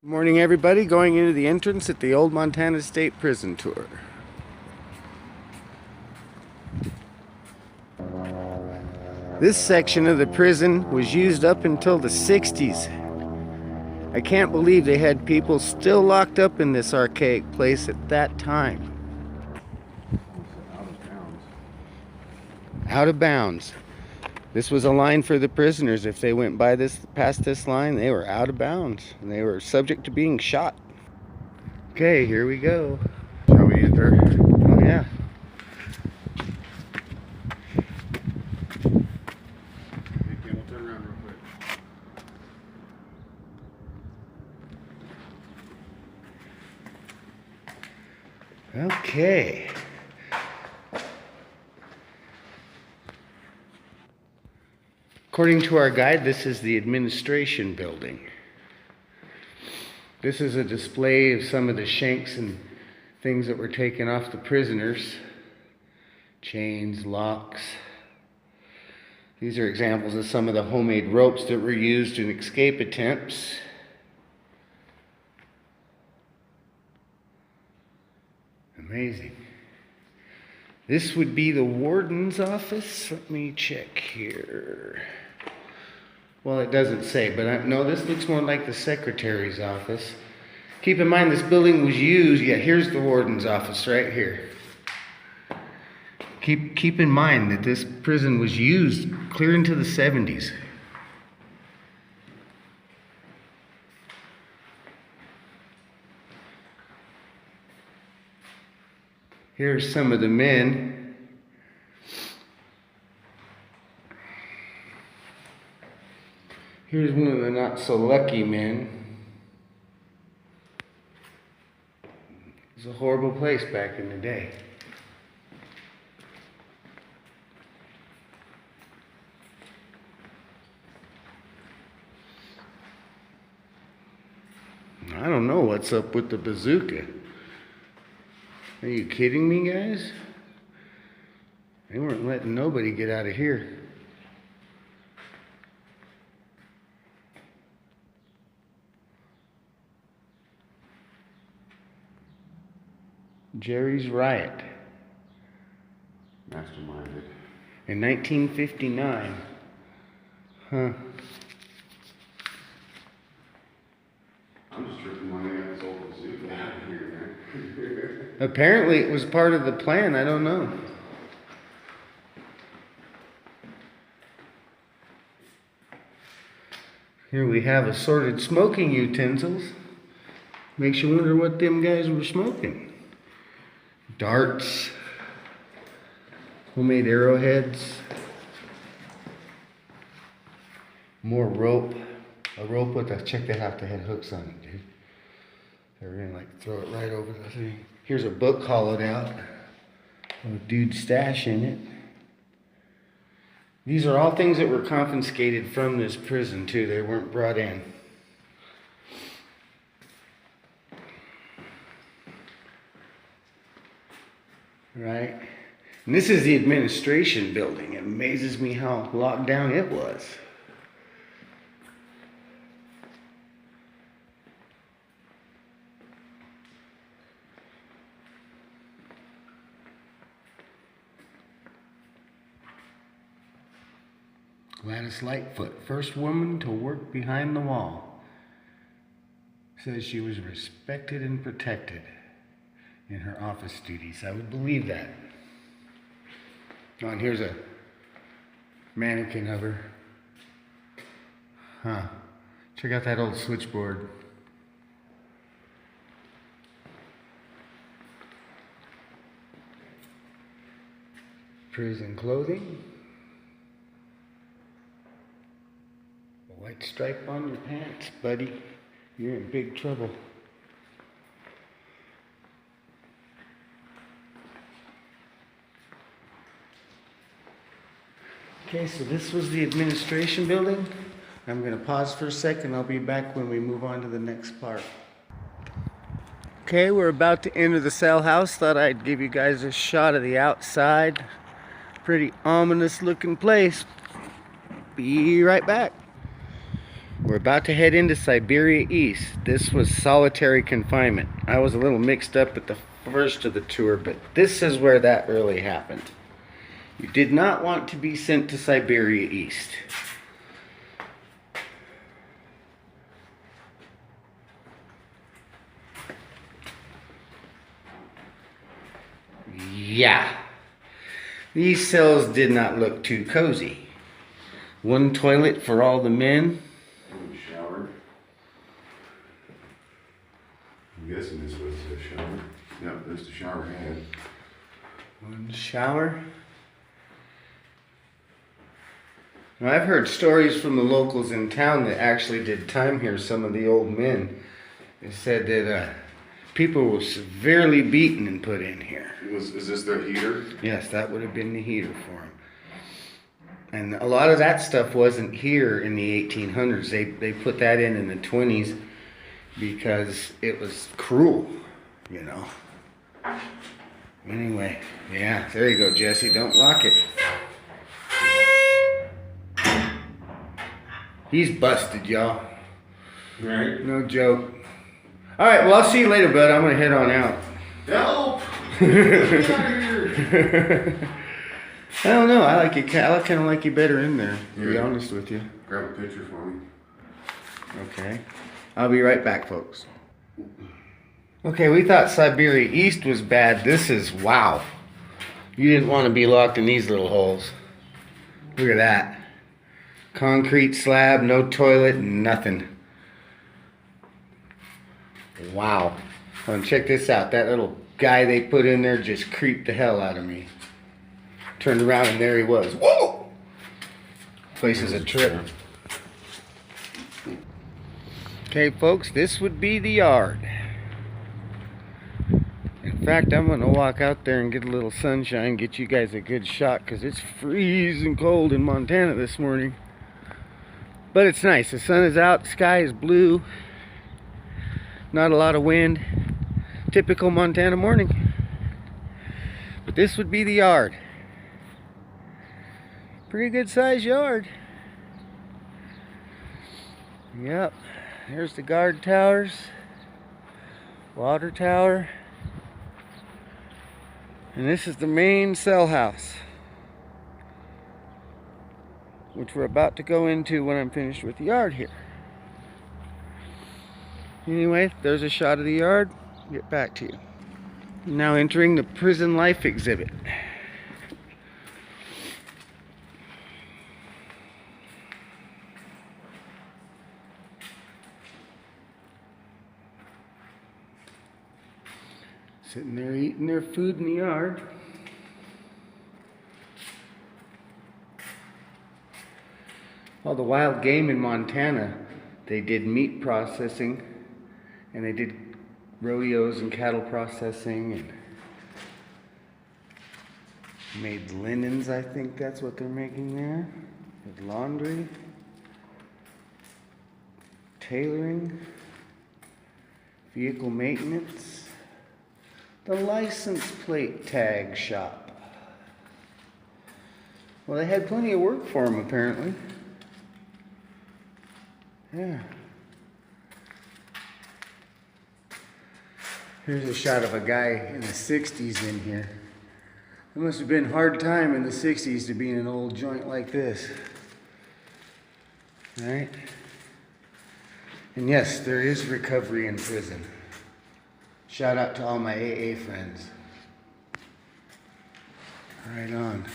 Good morning, everybody. Going into the entrance at the Old Montana State Prison tour. This section of the prison was used up until the 60s. I can't believe they had people still locked up in this archaic place at that time. Out of bounds. This was a line for the prisoners. If they went by past this line, they were out of bounds and they were subject to being shot. Okay, here we go. Shall we enter? Oh yeah. We'll turn around real quick. Okay. According to our guide, this is the administration building. This is a display of some of the shanks and things that were taken off the prisoners. Chains, locks. These are examples of some of the homemade ropes that were used in escape attempts. Amazing. This would be the warden's office. Let me check here. Well, it doesn't say, but no, this looks more like the secretary's office. Keep in mind this building was used. Yeah, here's the warden's office right here. Keep in mind that this prison was used clear into the 70s. Here's some of the men. Here's one of the not so lucky men. It was a horrible place back in the day. I don't know what's up with the bazooka. Are you kidding me, guys? They weren't letting nobody get out of here. Jerry's Riot. Masterminded. In 1959. Huh. I'm just tripping my head. This old bazooka out of here, man. Apparently it was part of the plan. I don't know. Here we have assorted smoking utensils. Makes you wonder what them guys were smoking. Darts. Homemade arrowheads. More rope. A rope with a, check that out, they had hooks on it, dude. They were gonna like throw it right over the thing. Here's a book hollowed out. A dude's stash in it. These are all things that were confiscated from this prison too. They weren't brought in. Right? And this is the administration building. It amazes me how locked down it was. Gladys Lightfoot, first woman to work behind the wall, says she was respected and protected in her office duties. I would believe that. Oh, and here's a mannequin of her. Huh. Check out that old switchboard. Prison clothing. A white stripe on your pants, buddy. You're in big trouble. Okay, so this was the administration building. I'm going to pause for a second. I'll be back when we move on to the next part. Okay, we're about to enter the cell house. Thought I'd give you guys a shot of the outside. Pretty ominous looking place. Be right back. We're about to head into Siberia East. This was solitary confinement. I was a little mixed up at the first of the tour, but this is where that really happened. You did not want to be sent to Siberia East. Yeah. These cells did not look too cozy. One toilet for all the men. One shower. I'm guessing this was the shower. Yep, there's the shower head. One shower. Now, I've heard stories from the locals in town that actually did time here, some of the old men. They said that people were severely beaten and put in here. Is this their heater? Yes, that would have been the heater for them. And a lot of that stuff wasn't here in the 1800s. They put that in the 20s because it was cruel, you know. Anyway, yeah, there you go, Jesse. Don't lock it. He's busted, y'all. Right. No joke. All right, well, I'll see you later, bud. I'm going to head on out. Help! Get out of here! I don't know. I kind of like you better in there, to be honest with you. Grab a picture for me. Okay. I'll be right back, folks. Okay, we thought Siberia East was bad. This is, wow. You didn't want to be locked in these little holes. Look at that. Concrete slab, no toilet, nothing. Wow. And check this out. That little guy they put in there just creeped the hell out of me. Turned around and there he was. Whoa! Place is a trip. Okay, folks, this would be the yard. In fact, I'm going to walk out there and get a little sunshine, get you guys a good shot, because it's freezing cold in Montana this morning. But it's nice. The sun is out, the sky is blue. Not a lot of wind. Typical Montana morning. But this would be the yard. Pretty good sized yard. Yep. There's the guard towers. Water tower. And this is the main cell house, which we're about to go into when I'm finished with the yard here. Anyway, there's a shot of the yard. Get back to you. Now entering the prison life exhibit. Sitting there eating their food in the yard. All the wild game in Montana, they did meat processing, and they did rodeos and cattle processing, and made linens. I think that's what they're making there. Did laundry, tailoring, vehicle maintenance, the license plate tag shop. Well, they had plenty of work for them, apparently. Yeah. Here's a shot of a guy in the 60s in here. It must have been a hard time in the 60s to be in an old joint like this. All right? And yes, there is recovery in prison. Shout out to all my AA friends. Right on.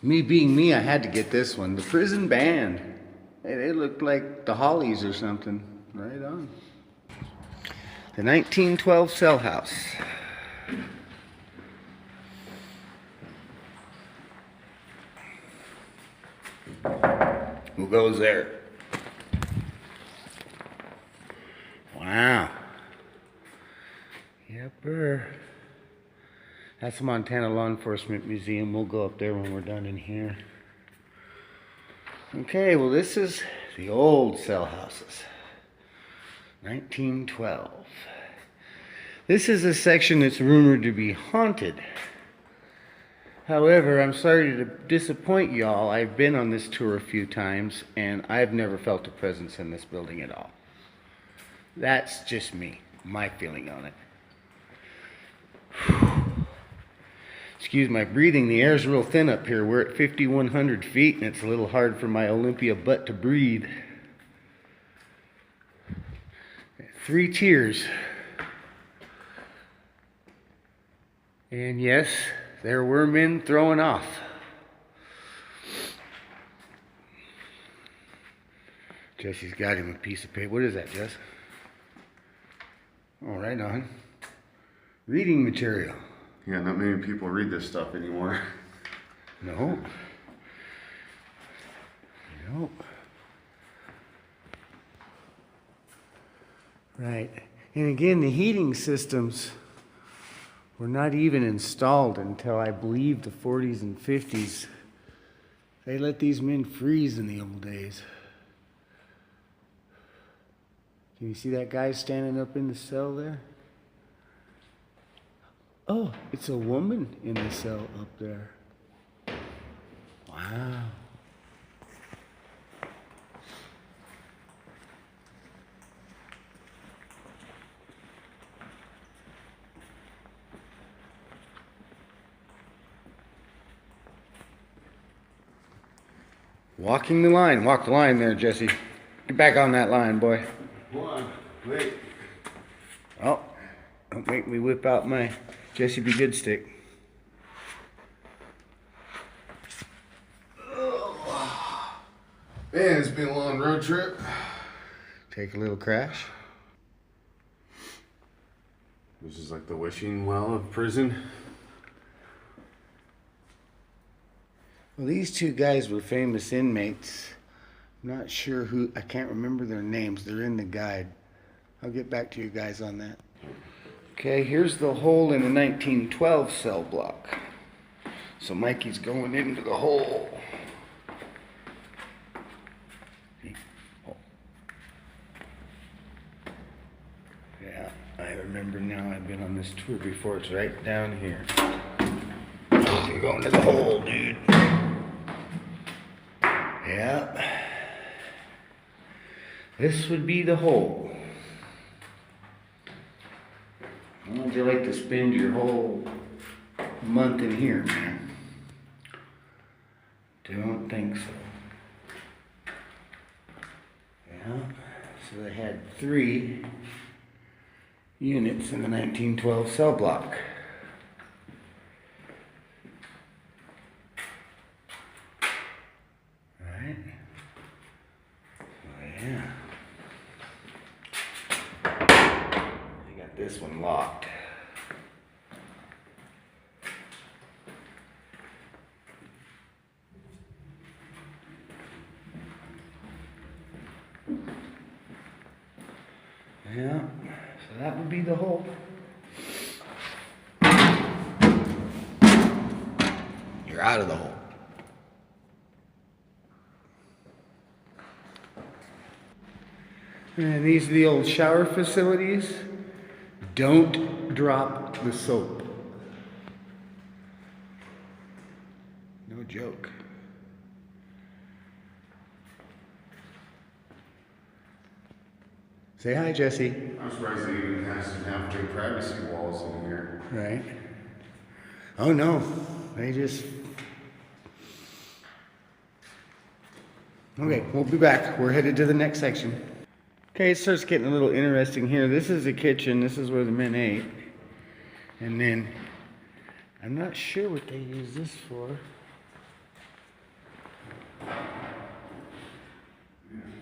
Me being me, I had to get this one. The prison band. It looked like the Hollies or something. Right on. The 1912 cell house. Who goes there? Wow. Yepper. That's the Montana Law Enforcement Museum. We'll go up there when we're done in here. Okay, well, this is the old cell houses. 1912. This is a section that's rumored to be haunted. However, I'm sorry to disappoint y'all. I've been on this tour a few times, and I've never felt a presence in this building at all. That's just me, my feeling on it. Excuse my breathing, the air's real thin up here. We're at 5,100 feet, and it's a little hard for my Olympia butt to breathe. 3 tiers. And yes, there were men throwing off. Jesse's got him a piece of paper. What is that, Jess? Oh, right on. Reading material. Yeah, not many people read this stuff anymore. No. No. Right. And again, the heating systems were not even installed until I believe the 40s and 50s. They let these men freeze in the old days. Can you see that guy standing up in the cell there? Oh, it's a woman in the cell up there. Wow. Walking the line. Walk the line there, Jesse. Get back on that line, boy. Hold on, wait. Oh, don't make me whip out my Jesse Be Good stick. Man, it's been a long road trip. Take a little crash. This is like the wishing well of prison. Well, these 2 guys were famous inmates. I'm not sure who, I can't remember their names. They're in the guide. I'll get back to you guys on that. Okay, here's the hole in the 1912 cell block. So Mikey's going into the hole. Yeah, I remember now. I've been on this tour before. It's right down here. You're going to the hole, dude. Yep. This would be the hole. How would you like to spend your whole month in here, man? Don't think so. Yeah. So they had 3 units in the 1912 cell block. Right? Oh, yeah. They got this one locked. Yeah, so that would be the hole. You're out of the hole. And these are the old shower facilities. Don't drop the soap. No joke. Say hi, Jesse. I'm surprised they even have some halfway privacy walls in here. Right. Oh no, they just... Okay, we'll be back. We're headed to the next section. Okay, it starts getting a little interesting here. This is the kitchen. This is where the men ate. And then, I'm not sure what they use this for.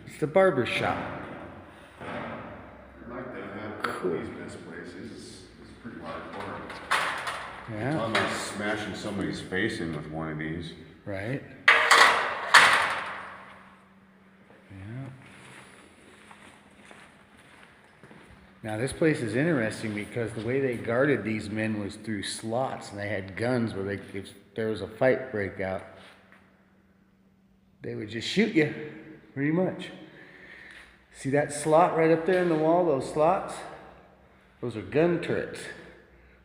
It's the barber shop. I'd like to have cool. These best places. It's pretty hardcore. Yeah. I'm like smashing somebody's face in with one of these. Right. Yeah. Now this place is interesting because the way they guarded these men was through slots, and they had guns where they, if there was a fight break out, they would just shoot you, pretty much. See that slot right up there in the wall, those slots? Those are gun turrets.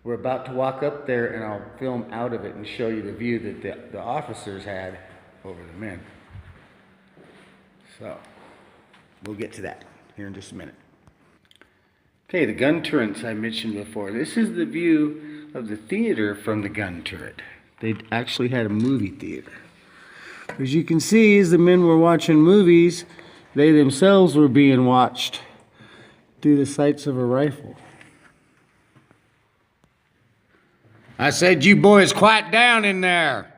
We're about to walk up there and I'll film out of it and show you the view that the officers had over the men. So, we'll get to that here in just a minute. Okay, the gun turrets I mentioned before. This is the view of the theater from the gun turret. They actually had a movie theater. As you can see, as the men were watching movies, they themselves were being watched through the sights of a rifle. I said, you boys quiet down in there.